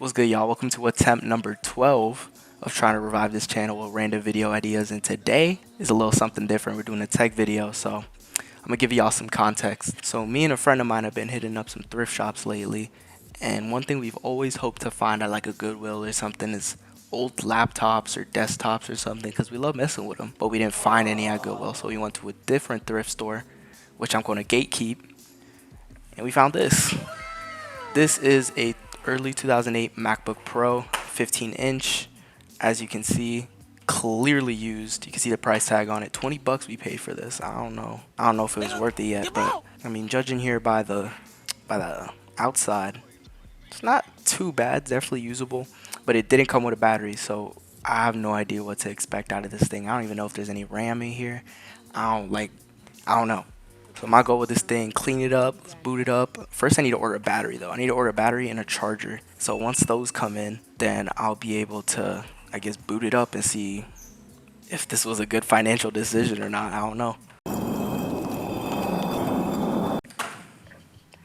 What's good, y'all? Welcome to attempt number 12 of trying to revive this channel with random video ideas, and today is a little something different. We're doing a tech video, so I'm gonna give y'all some context. So me and a friend of mine have been hitting up some thrift shops lately, and one thing we've always hoped to find at like a Goodwill or something is old laptops or desktops or something, because we love messing with them, but we didn't find any at Goodwill, so we went to a different thrift store, which I'm going to gatekeep, and we found this. This is a early 2008 Macbook Pro, 15-inch. As you can see, clearly used. You can see the price tag on it. 20 bucks we paid for this. I don't know if it was worth it yet, but I mean, judging here by the outside, it's not too bad. It's definitely usable, but it didn't come with a battery, so I have no idea what to expect out of this thing. I don't even know if there's any RAM in here. I don't know. So my goal with this thing, clean it up, let's boot it up. First I need to order a battery though. I need to order a battery and a charger. So once those come in, then I'll be able to, I guess, boot it up and see if this was a good financial decision or not. I don't know.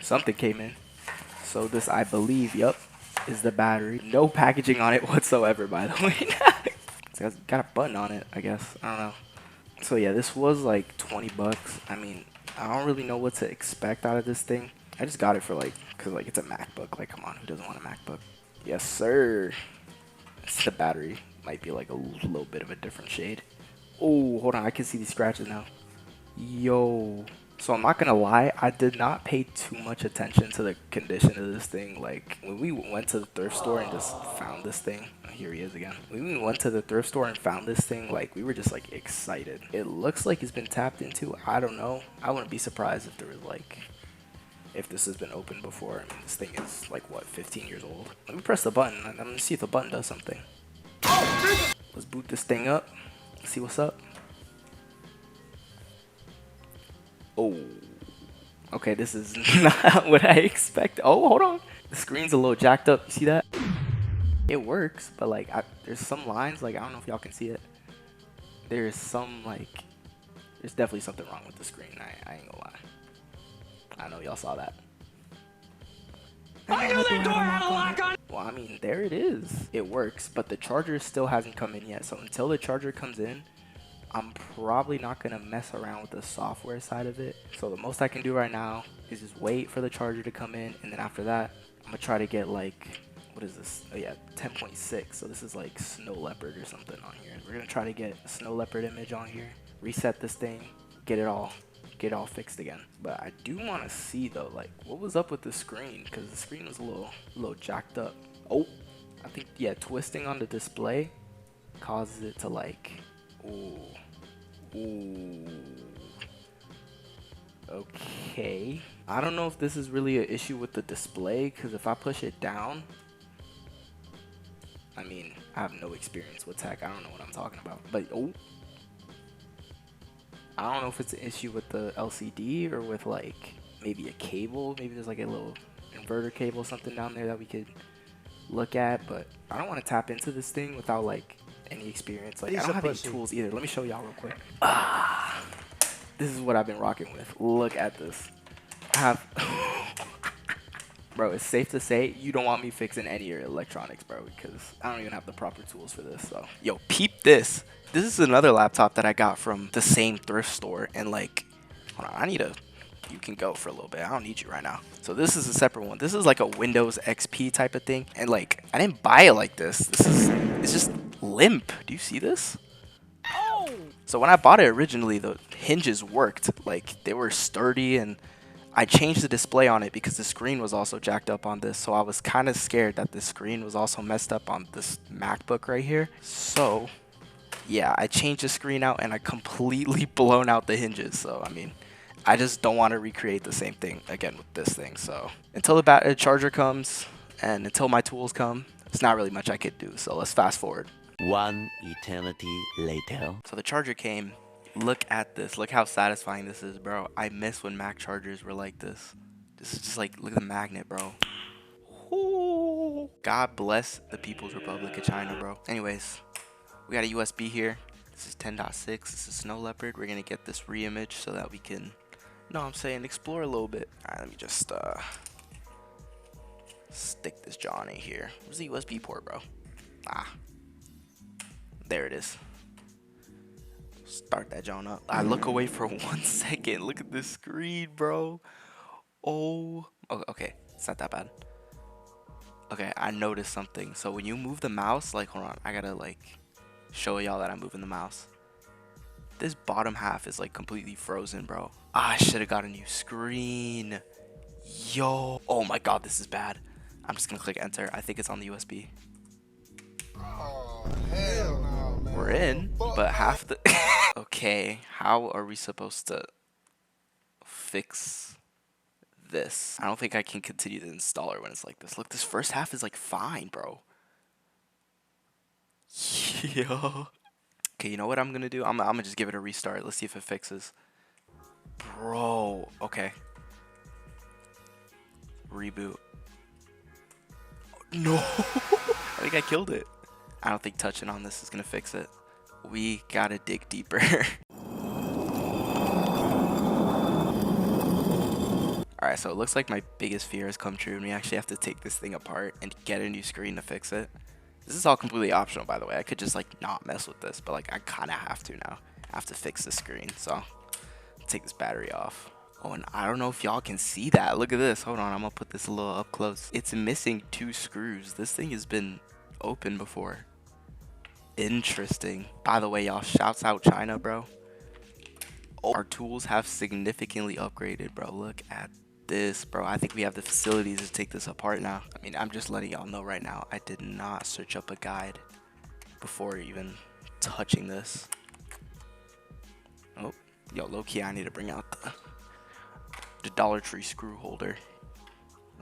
Something came in. So this, I believe, yep, is the battery. No packaging on it whatsoever, by the way. It's got a button on it, I guess. I don't know. So yeah, this was like 20 bucks. I mean, I don't really know what to expect out of this thing. I just got it for cause it's a MacBook. Like, come on, who doesn't want a MacBook? Yes, sir. The battery might be like a little bit of a different shade. Oh, hold on, I can see these scratches now. Yo. So I'm not gonna lie, I did not pay too much attention to the condition of this thing. Like, when we went to the thrift store and just found this thing, here he is again. When we went to the thrift store and found this thing, like, we were just like excited. It looks like it's been tapped into. I don't know. I wouldn't be surprised if there was if this has been opened before. I mean, this thing is like, what, 15 years old? Let me press the button. I'm gonna see if the button does something. Let's boot this thing up. See what's up. Oh, okay, this is not what I expect. Oh, hold on. The screen's a little jacked up. You see that? It works, but like, there's some lines, like, I don't know if y'all can see it. There's some, there's definitely something wrong with the screen. I ain't gonna lie. I know y'all saw that. Well, I mean, there it is. It works, but the charger still hasn't come in yet. So until the charger comes in, I'm probably not going to mess around with the software side of it. So the most I can do right now is just wait for the charger to come in. And then after that, I'm going to try to get what is this? Oh yeah, 10.6. So this is like Snow Leopard or something on here. We're going to try to get a Snow Leopard image on here. Reset this thing. Get it all fixed again. But I do want to see though, what was up with the screen? Because the screen was a little jacked up. Oh, I think, yeah, twisting on the display causes it to ooh. Okay. I don't know if this is really an issue with the display, because if I push it down, I mean, I have no experience with tech. I don't know what I'm talking about. But, oh. I don't know if it's an issue with the LCD or with maybe a cable. Maybe there's a little inverter cable, something down there that we could look at. But I don't want to tap into this thing without any experience. I don't have any tools either. Let me show y'all real quick. This is what I've been rocking with. Look at this. I have bro, it's safe to say you don't want me fixing any of your electronics, bro, because I don't even have the proper tools for this. So yo, peep this. This is another laptop that I got from the same thrift store, and hold on, you can go for a little bit. I don't need you right now. So this is a separate one. This is like a Windows XP type of thing, and I didn't buy it like this. It's just limp. Do you see this? Oh! So when I bought it originally, the hinges worked. They were sturdy, and I changed the display on it because the screen was also jacked up on this. So I was kind of scared that the screen was also messed up on this MacBook right here. So yeah, I changed the screen out and I completely blown out the hinges. So I mean, I just don't want to recreate the same thing again with this thing. So until the charger comes and until my tools come, there's not really much I could do. So let's fast forward. One eternity later. So the charger came. Look at this. Look how satisfying this is, bro. I miss when Mac chargers were like this. This is just look at the magnet, bro. Ooh. God bless the People's Republic of China, bro. Anyways, we got a USB here. This is 10.6. This is Snow Leopard. We're going to get this reimage so that we can, explore a little bit. All right, let me just Stick this John in here. Where's the USB port, bro? Ah, there it is. Start that John up. I look away for 1 second. Look at this screen, bro. Oh, okay. It's not that bad. Okay, I noticed something. So when you move the mouse, like, hold on, I gotta like show y'all that I'm moving the mouse. This bottom half is like completely frozen, bro. I should have got a new screen. Yo, oh my god, this is bad. I'm just gonna click enter. I think it's on the USB. Oh, hell no, man. We're in, but half the okay, how are we supposed to fix this? I don't think I can continue the installer when it's like this. Look, this first half is like fine, bro. Yo. Okay, you know what I'm gonna do? I'm gonna just give it a restart. Let's see if it fixes. Bro, okay. Reboot. No. I think I killed it. I don't think touching on this is gonna fix it. We gotta dig deeper. Alright, so it looks like my biggest fear has come true and we actually have to take this thing apart and get a new screen to fix it. This is all completely optional, by the way. I could just like not mess with this, but like I kinda have to now. I have to fix the screen, so take this battery off. Oh, and I don't know if y'all can see that. Look at this. Hold on, I'm gonna put this a little up close. It's missing 2 screws. This thing has been open before. Interesting. By the way, y'all, shouts out China, bro. Oh, our tools have significantly upgraded, bro. Look at this, bro. I think we have the facilities to take this apart now. I mean, I'm just letting y'all know right now, I did not search up a guide before even touching this. Oh, yo, low-key, I need to bring out the Dollar Tree screw holder.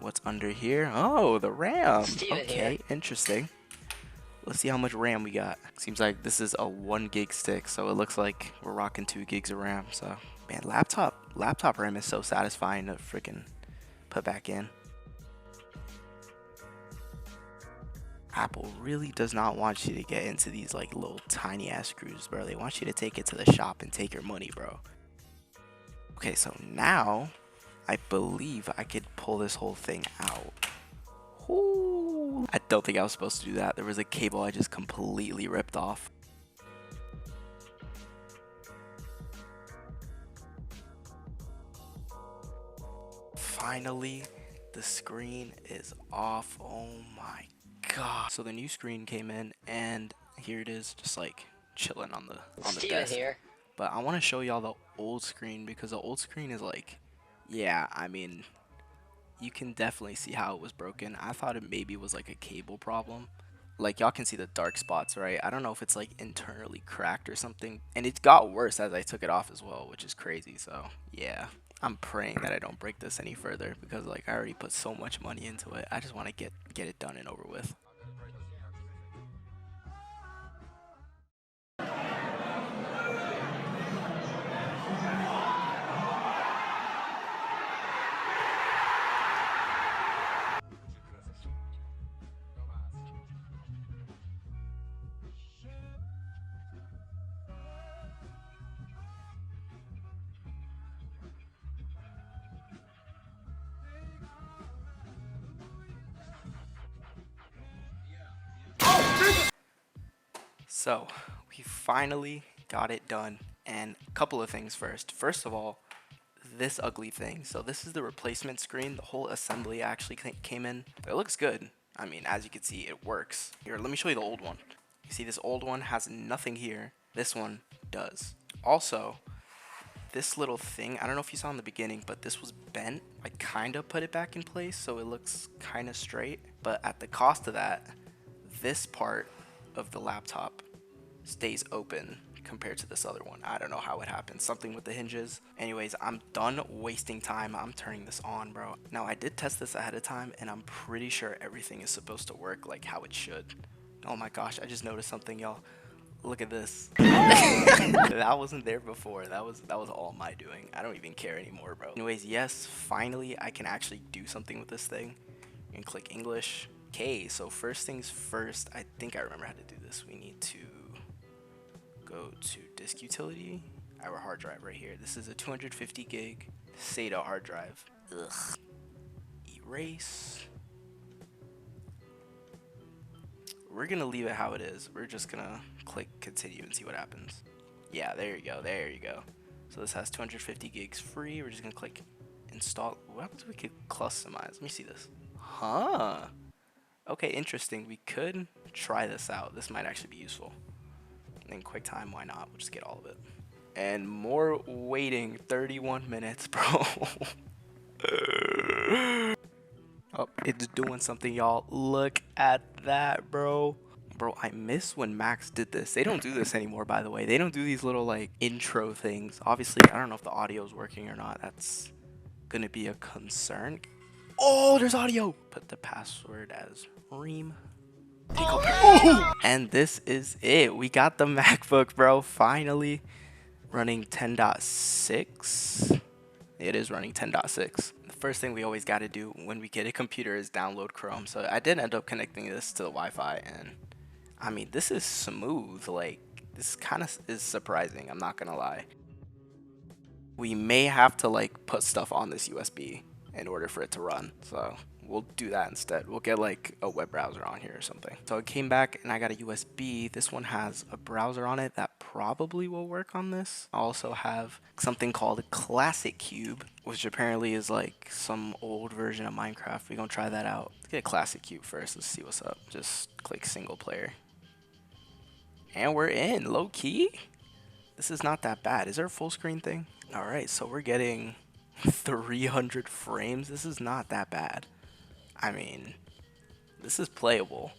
What's under here? Oh, the RAM. Okay, interesting. Let's see how much RAM we got. Seems like this is a 1 gig stick, so it looks like we're rocking 2 gigs of RAM. So, man, laptop RAM is so satisfying to freaking put back in. Apple really does not want you to get into these like little tiny ass screws, bro. They want you to take it to the shop and take your money, bro. Okay, so now I believe I could pull this whole thing out. Ooh. I don't think I was supposed to do that. There was a cable I just completely ripped off. Finally, the screen is off. Oh my god. So the new screen came in and here it is, just like chilling on the desk. Here. But I want to show y'all the old screen because the old screen is like, yeah, I mean, you can definitely see how it was broken. I thought it maybe was like a cable problem. Like y'all can see the dark spots, right? I don't know if it's like internally cracked or something. And it got worse as I took it off as well, which is crazy. So yeah, I'm praying that I don't break this any further because like I already put so much money into it. I just want to get it done and over with. So we finally got it done, and a couple of things first. First of all, this ugly thing. So this is the replacement screen. The whole assembly actually came in. It looks good. I mean, as you can see, it works. Here, let me show you the old one. You see this old one has nothing here. This one does. Also, this little thing, I don't know if you saw in the beginning, but this was bent. I kind of put it back in place so it looks kind of straight. But at the cost of that, this part of the laptop stays open compared to this other one. I don't know how it happened. Something with the hinges. Anyways, I'm done wasting time. I'm turning this on, bro. Now, I did test this ahead of time, and I'm pretty sure everything is supposed to work like how it should. Oh my gosh, I just noticed something, y'all. Look at this. That wasn't there before. That was all my doing. I don't even care anymore, bro. Anyways, yes, finally I can actually do something with this thing. You can click English. Okay, so first things first, I think I remember how to do this. We need to go to disk utility, our hard drive right here. This is a 250 gig SATA hard drive. Ugh. Erase. we're gonna leave it how it is. We're just gonna click continue and see what happens. Yeah, there you go, there you go. So this has 250 gigs free. We're just gonna click install. What happens if we could customize? Let me see this. Huh. Okay, interesting. We could try this out. This might actually be useful. And then QuickTime, why not? We'll just get all of it. And more waiting, 31 minutes, bro. Oh, it's doing something, y'all. Look at that, bro. Bro, I miss when Macs did this. They don't do this anymore, by the way. They don't do these little, like, intro things. Obviously, I don't know if the audio is working or not. That's gonna be a concern. Oh, there's audio. Put the password as Reem. Oh! And this is it. We got the MacBook, bro. Finally running 10.6. It is running 10.6. The first thing we always got to do when we get a computer is download Chrome. So I did end up connecting this to the Wi-Fi, and I mean, this is smooth. Like, this kind of is surprising. I'm not gonna lie. We may have to like put stuff on this USB in order for it to run. So we'll do that instead. We'll get like a web browser on here or something. So I came back and I got a USB. This one has a browser on it that probably will work on this. I also have something called Classic Cube, which apparently is like some old version of Minecraft. We're gonna try that out. Let's get Classic Cube first. Let's see what's up. Just click single player. And we're in, low key. This is not that bad. Is there a full screen thing? All right, so we're getting 300 frames. This is not that bad. I mean, this is playable.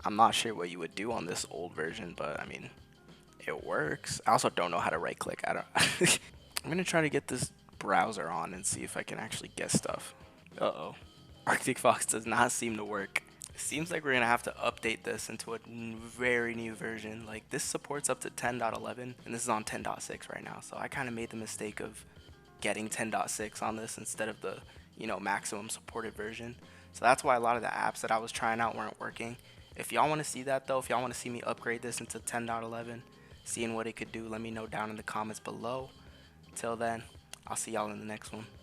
I'm not sure what you would do on this old version, but I mean, it works. I also don't know how to right click. I don't. I'm gonna try to get this browser on and see if I can actually get stuff. Uh-oh. Arctic Fox does not seem to work. It seems like we're gonna have to update this into a very new version. Like, this supports up to 10.11 and this is on 10.6 right now. So I kind of made the mistake of getting 10.6 on this instead of the, you know, maximum supported version. So that's why a lot of the apps that I was trying out weren't working. If y'all want to see that though, if y'all want to see me upgrade this into 10.11, seeing what it could do, let me know down in the comments below. Till then, I'll see y'all in the next one.